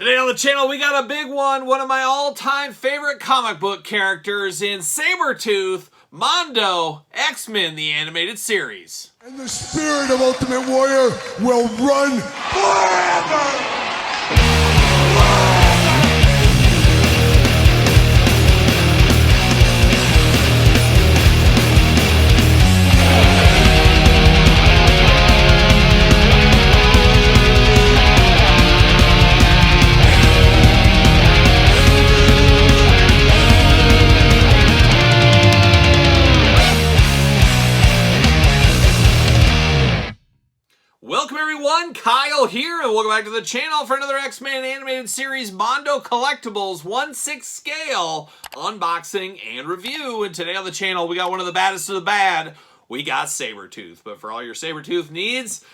Today on the channel, we got a big one of my all-time favorite comic book characters in Sabertooth, Mondo, X-Men, the animated series. And the spirit of Ultimate Warrior will run forever! Welcome everyone, Kyle here, and welcome back to the channel for another X-Men animated series Mondo Collectibles 1/6 scale unboxing and review. And today on the channel, we got one of the baddest of the bad. We got Sabertooth. But for all your Sabertooth needs,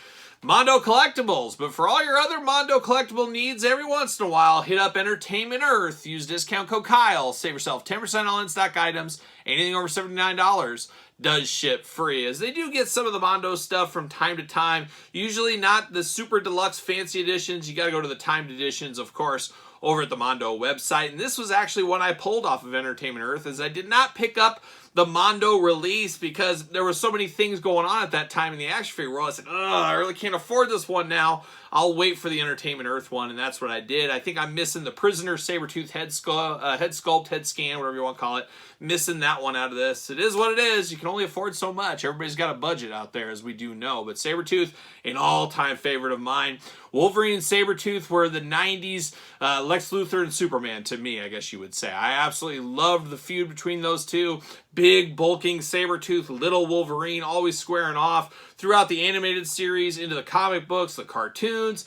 Mondo Collectibles. But for all your other Mondo Collectible needs, every once in a while, hit up Entertainment Earth. Use discount code Kyle. Save yourself 10% on in-stock items. Anything over $79 does ship free, as they do get some of the Mondo stuff from time to time. Usually not the super deluxe fancy editions. You got to go to the timed editions, of course, over at the Mondo website. And this was actually one I pulled off of Entertainment Earth, as I did not pick up the Mondo release because there were so many things going on at that time in the action figure world. I said, I really can't afford this one now. I'll wait for the Entertainment Earth one, and that's what I did. I think I'm missing the Prisoner Sabertooth head sculpt, head scan, whatever you want to call it. Missing that one out of this. It is what it is. You can only afford so much. Everybody's got a budget out there, as we do know. But Sabertooth, an all-time favorite of mine. Wolverine and Sabertooth were the 90s Lex Luthor and Superman to me, I guess you would say. I absolutely loved the feud between those two. Big, bulking Sabertooth, little Wolverine, always squaring off throughout the animated series, into the comic books, the cartoons,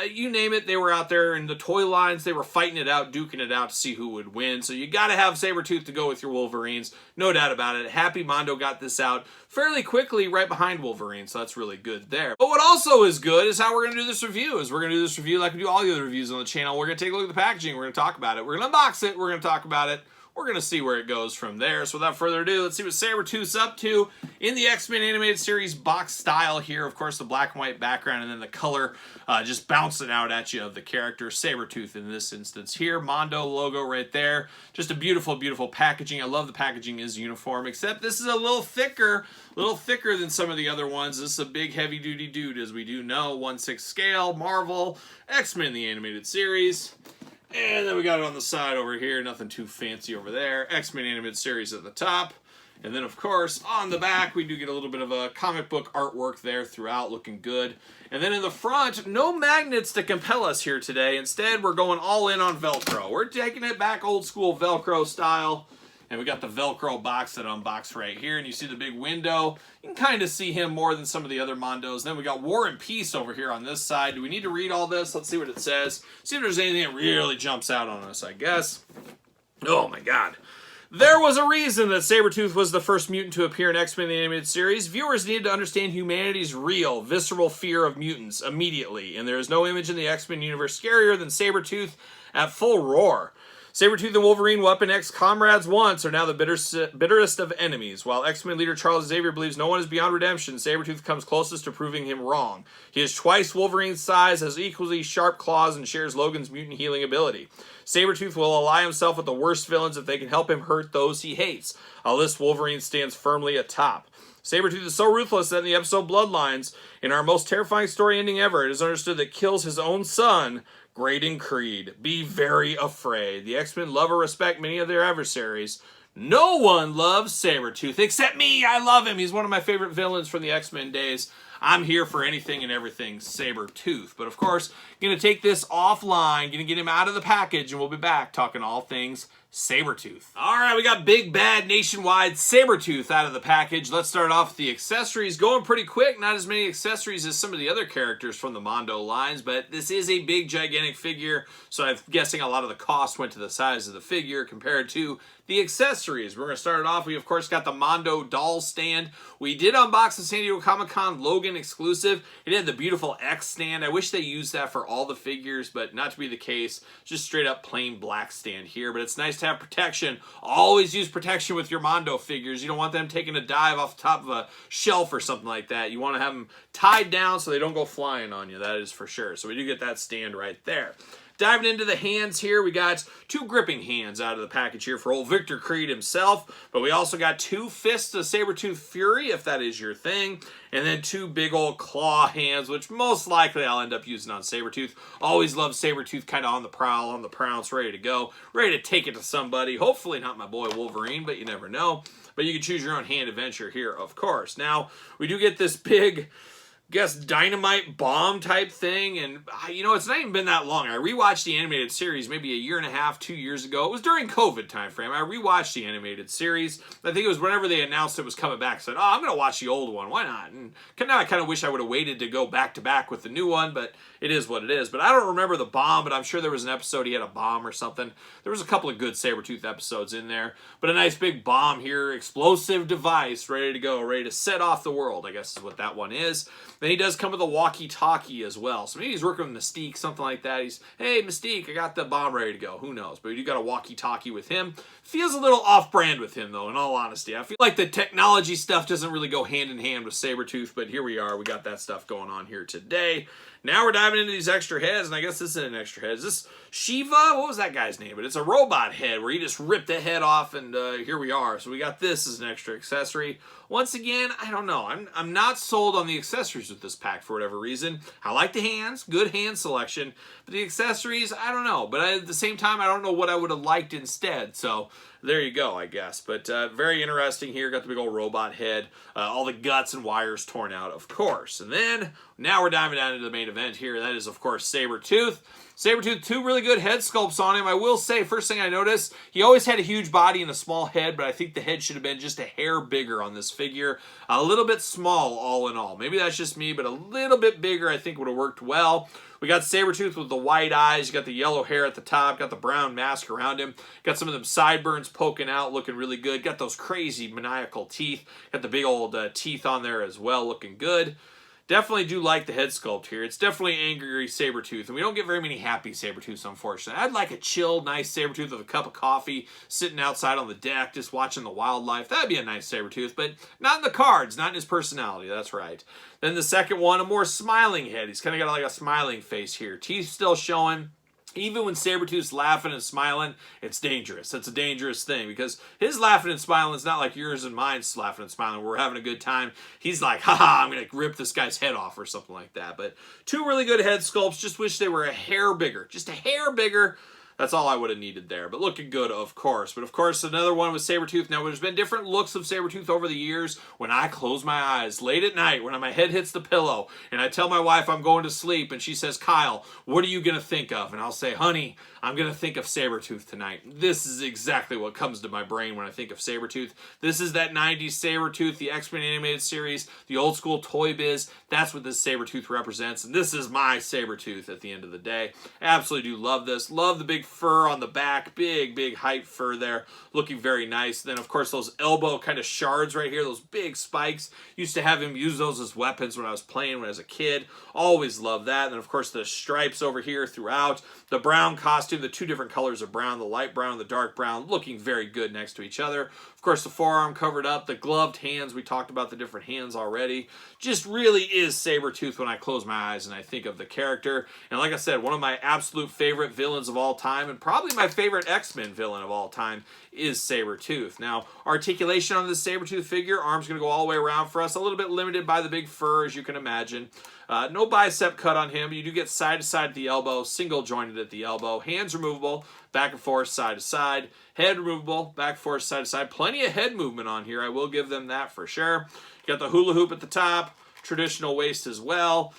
you name it, they were out there in the toy lines. They were fighting it out, duking it out to see who would win. So you got to have Sabertooth to go with your Wolverines, no doubt about it. Happy Mondo got this out fairly quickly right behind Wolverine, so that's really good there. But what also is good is how we're going to do this review. We're going to do this review like we do all the other reviews on the channel. We're going to take a look at the packaging. We're going to talk about it. We're going to unbox it. We're going to talk about it. We're going to see where it goes from there. So without further ado, let's see what Sabertooth's up to in the X-Men animated series box style here. Of course, the black and white background and then the color just bouncing out at you of the character Sabertooth in this instance here. Mondo logo right there. Just a beautiful, beautiful packaging. I love the packaging is uniform, except this is a little thicker than some of the other ones. This is a big, heavy-duty dude, as we do know. 1/6 scale, Marvel, X-Men the animated series. And then we got it on the side over here, nothing too fancy over there. X-Men animated series at the top. And then, of course, on the back, we do get a little bit of a comic book artwork there throughout, looking good. And then in the front, no magnets to compel us here today. Instead, we're going all in on Velcro. We're taking it back old school Velcro style. And we got the Velcro box that unboxed right here. And you see the big window. You can kind of see him more than some of the other Mondos. Then we got War and Peace over here on this side. Do we need to read all this? Let's see what it says. See if there's anything that really jumps out on us, I guess. Oh my god. There was a reason that Sabertooth was the first mutant to appear in X-Men the animated series. Viewers needed to understand humanity's real, visceral fear of mutants immediately. And there is no image in the X-Men universe scarier than Sabertooth at full roar. Sabertooth and Wolverine, Weapon X comrades once, are now the bitterest of enemies. While X-Men leader Charles Xavier believes no one is beyond redemption, Sabertooth comes closest to proving him wrong. He is twice Wolverine's size, has equally sharp claws, and shares Logan's mutant healing ability. Sabertooth will ally himself with the worst villains if they can help him hurt those he hates. A list Wolverine stands firmly atop. Sabertooth is so ruthless that in the episode Bloodlines, in our most terrifying story ending ever, it is understood that kills his own son, Graydon Creed. Be very afraid. The X-Men love or respect many of their adversaries. No one loves Sabertooth except me. I love him. He's one of my favorite villains from the X-Men days. I'm here for anything and everything Sabertooth. But of course, going to take this offline, going to get him out of the package, and we'll be back talking all things Sabertooth. Alright, we got big bad nationwide Sabertooth out of the package. Let's start off with the accessories. Going pretty quick, not as many accessories as some of the other characters from the Mondo lines, but this is a big gigantic figure, so I'm guessing a lot of the cost went to the size of the figure compared to the accessories. We're going to start it off. We, of course, got the Mondo doll stand. We did unbox the San Diego Comic-Con Logan exclusive. It had the beautiful X stand. I wish they used that for all the figures, but not to be the case. Just straight up plain black stand here, but it's nice to have protection. Always use protection with your Mondo figures. You don't want them taking a dive off the top of a shelf or something like that. You want to have them tied down so they don't go flying on you. That is for sure. So we do get that stand right there. Diving into the hands here, we got 2 gripping hands out of the package here for old Victor Creed himself, but we also got 2 fists of Sabertooth Fury, if that is your thing, and then 2 big old claw hands, which most likely I'll end up using on Sabertooth. Always love Sabertooth kind of on the prowl, on the pounce, ready to go, ready to take it to somebody. Hopefully not my boy Wolverine, but you never know. But you can choose your own hand adventure here, of course. Now, we do get this big, guess, dynamite bomb type thing, and you know, it's not even been that long. I rewatched the animated series maybe a year and a half, 2 years ago. It was during COVID time frame. I rewatched the animated series. I think it was whenever they announced it was coming back. I said, oh, I'm going to watch the old one. Why not? And now I kind of wish I would have waited to go back to back with the new one, but it is what it is. But I don't remember the bomb, but I'm sure there was an episode he had a bomb or something. There was a couple of good Sabertooth episodes in there, but a nice big bomb here, explosive device, ready to go, ready to set off the world, I guess is what that one is. Then he does come with a walkie-talkie as well. So maybe he's working with Mystique, something like that. He's, hey, Mystique, I got the bomb ready to go. Who knows? But you got a walkie-talkie with him. Feels a little off-brand with him, though, in all honesty. I feel like the technology stuff doesn't really go hand-in-hand with Sabertooth, but here we are. We got that stuff going on here today. Now we're diving into these extra heads, and I guess this isn't an extra head. Is this Shiva? What was that guy's name? But it's a robot head where he just ripped the head off, and here we are. So we got this as an extra accessory. Once again, I don't know. I'm not sold on the accessories with this pack for whatever reason. I like the hands, good hand selection, but the accessories, I don't know. But at the same time, I don't know what I would have liked instead. So there you go, I guess. But very interesting here. Got the big old robot head. All the guts and wires torn out, of course. And then, now we're diving down into the main event here. That is, of course, Sabertooth. Sabertooth, 2 really good head sculpts on him. I will say, first thing I noticed, he always had a huge body and a small head, but I think the head should have been just a hair bigger on this figure. A little bit small, all in all. Maybe that's just me, but a little bit bigger I think would have worked well. We got Sabertooth with the white eyes. You got the yellow hair at the top. Got the brown mask around him. Got some of them sideburns poking out, looking really good. Got those crazy maniacal teeth. Got the big old teeth on there as well, looking good. Definitely do like the head sculpt here. It's definitely angry Sabertooth, and we don't get very many happy Sabertooths, unfortunately. I'd like a chilled, nice Sabertooth with a cup of coffee, sitting outside on the deck, just watching the wildlife. That'd be a nice Sabertooth, but not in the cards, not in his personality, that's right. Then the second one, a more smiling head. He's kind of got like a smiling face here. Teeth still showing. Even when Sabertooth's laughing and smiling, it's dangerous. It's a dangerous thing because his laughing and smiling is not like yours and mine's laughing and smiling. We're having a good time. He's like, haha, I'm going to rip this guy's head off or something like that. But 2 really good head sculpts. Just wish they were a hair bigger. Just a hair bigger. That's all I would have needed there. But looking good, of course. But of course, another one with Sabertooth. Now, there's been different looks of Sabertooth over the years. When I close my eyes late at night, when my head hits the pillow, and I tell my wife I'm going to sleep, and she says, Kyle, what are you going to think of? And I'll say, honey, I'm going to think of Sabertooth tonight. This is exactly what comes to my brain when I think of Sabertooth. This is that 90s Sabertooth, the X-Men animated series, the old school Toy Biz. That's what this Sabertooth represents. And this is my Sabertooth at the end of the day. Absolutely do love this. Love the big fur on the back. Big height fur there. Looking very nice. Then, of course, those elbow kind of shards right here. Those big spikes. Used to have him use those as weapons when I was playing when I was a kid. Always loved that. And then, of course, the stripes over here throughout. The brown costume. The 2 different colors of brown. The light brown and the dark brown. Looking very good next to each other. Of course, the forearm covered up. The gloved hands. We talked about the different hands already. Just really is Sabertooth when I close my eyes and I think of the character. And like I said, one of my absolute favorite villains of all time, and probably my favorite X-Men villain of all time, is Sabertooth. Now, articulation on this Sabertooth figure, arm's going to go all the way around for us. A little bit limited by the big fur, as you can imagine. No bicep cut on him. You do get side to side at the elbow, single jointed at the elbow. Hands removable, back and forth, side to side. Head removable, back and forth, side to side. Plenty of head movement on here. I will give them that for sure. You got the hula hoop at the top. Traditional waist as well.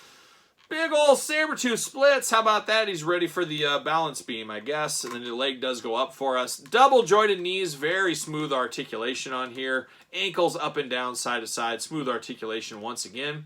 Big old Sabertooth splits. How about that? He's ready for the balance beam, I guess. And then the leg does go up for us. Double jointed knees. Very smooth articulation on here. Ankles up and down, side to side. Smooth articulation once again.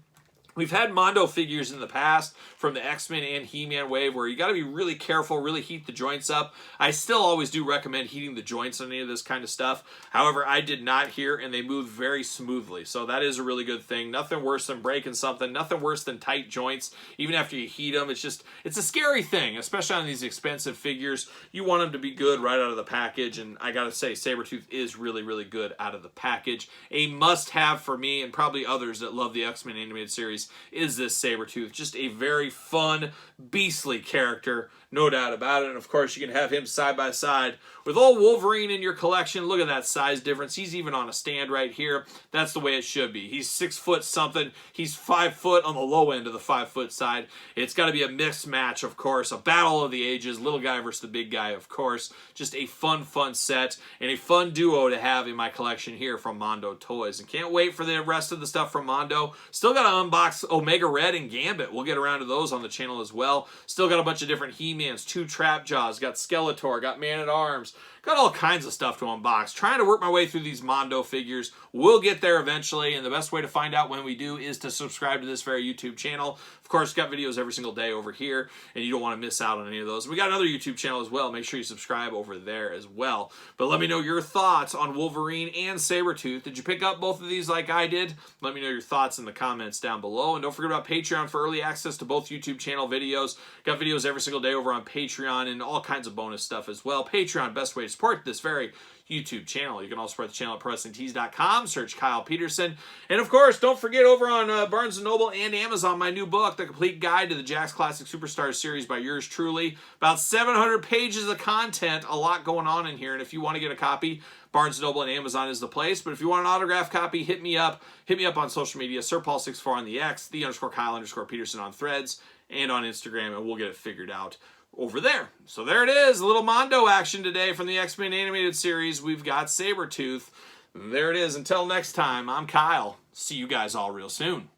We've had Mondo figures in the past from the X-Men and He-Man wave where you got to be really careful, really heat the joints up. I still always do recommend heating the joints on any of this kind of stuff. However, I did not here, and they moved very smoothly. So that is a really good thing. Nothing worse than breaking something. Nothing worse than tight joints. Even after you heat them, it's a scary thing, especially on these expensive figures. You want them to be good right out of the package, and I got to say, Sabertooth is really, really good out of the package. A must-have for me, and probably others that love the X-Men animated series, is this Sabertooth. Just a very fun, beastly character. no doubt about it. And of course, you can have him side by side with old Wolverine in your collection. Look at that size difference. He's even on a stand right here. That's the way it should be. He's 6 foot something. He's 5 foot on the low end of the 5 foot side. It's got to be a mixed match, of course. A battle of the ages. Little guy versus the big guy, of course. Just a fun set and a fun duo to have in my collection here from Mondo Toys. And can't wait for the rest of the stuff from Mondo. Still got to unbox Omega Red and Gambit. We'll get around to those on the channel as well. Still got a bunch of different He-Mans, 2 Trap Jaws, got Skeletor, got Man-at-Arms, got all kinds of stuff to unbox. Trying to work my way through these Mondo figures. We'll get there eventually, and the best way to find out when we do is to subscribe to this very YouTube channel. Of course, got videos every single day over here, and you don't want to miss out on any of those. We got another YouTube channel as well. Make sure you subscribe over there as well. But let me know your thoughts on Wolverine and Sabertooth. Did you pick up both of these like I did? Let me know your thoughts in the comments down below. And don't forget about Patreon for early access to both YouTube channel videos. Got videos every single day over on Patreon and all kinds of bonus stuff as well. Patreon, best way to support this very YouTube channel. You can also support the channel at ProWrestlingTees.com. Search Kyle Peterson. And of course, don't forget over on Barnes & Noble and Amazon, my new book, The Complete Guide to the Jakks Classic Superstars Series by yours truly. About 700 pages of content. A lot going on in here. And if you want to get a copy, Barnes & Noble and Amazon is the place. But if you want an autographed copy, hit me up. Hit me up on social media. SirPaul64 on the X, _Kyle_Peterson on Threads, and on Instagram, and we'll get it figured out over there. So there it is, a little Mondo action today from the X-Men animated series. We've got Sabertooth. There it is. Until next time, I'm Kyle. See you guys all real soon.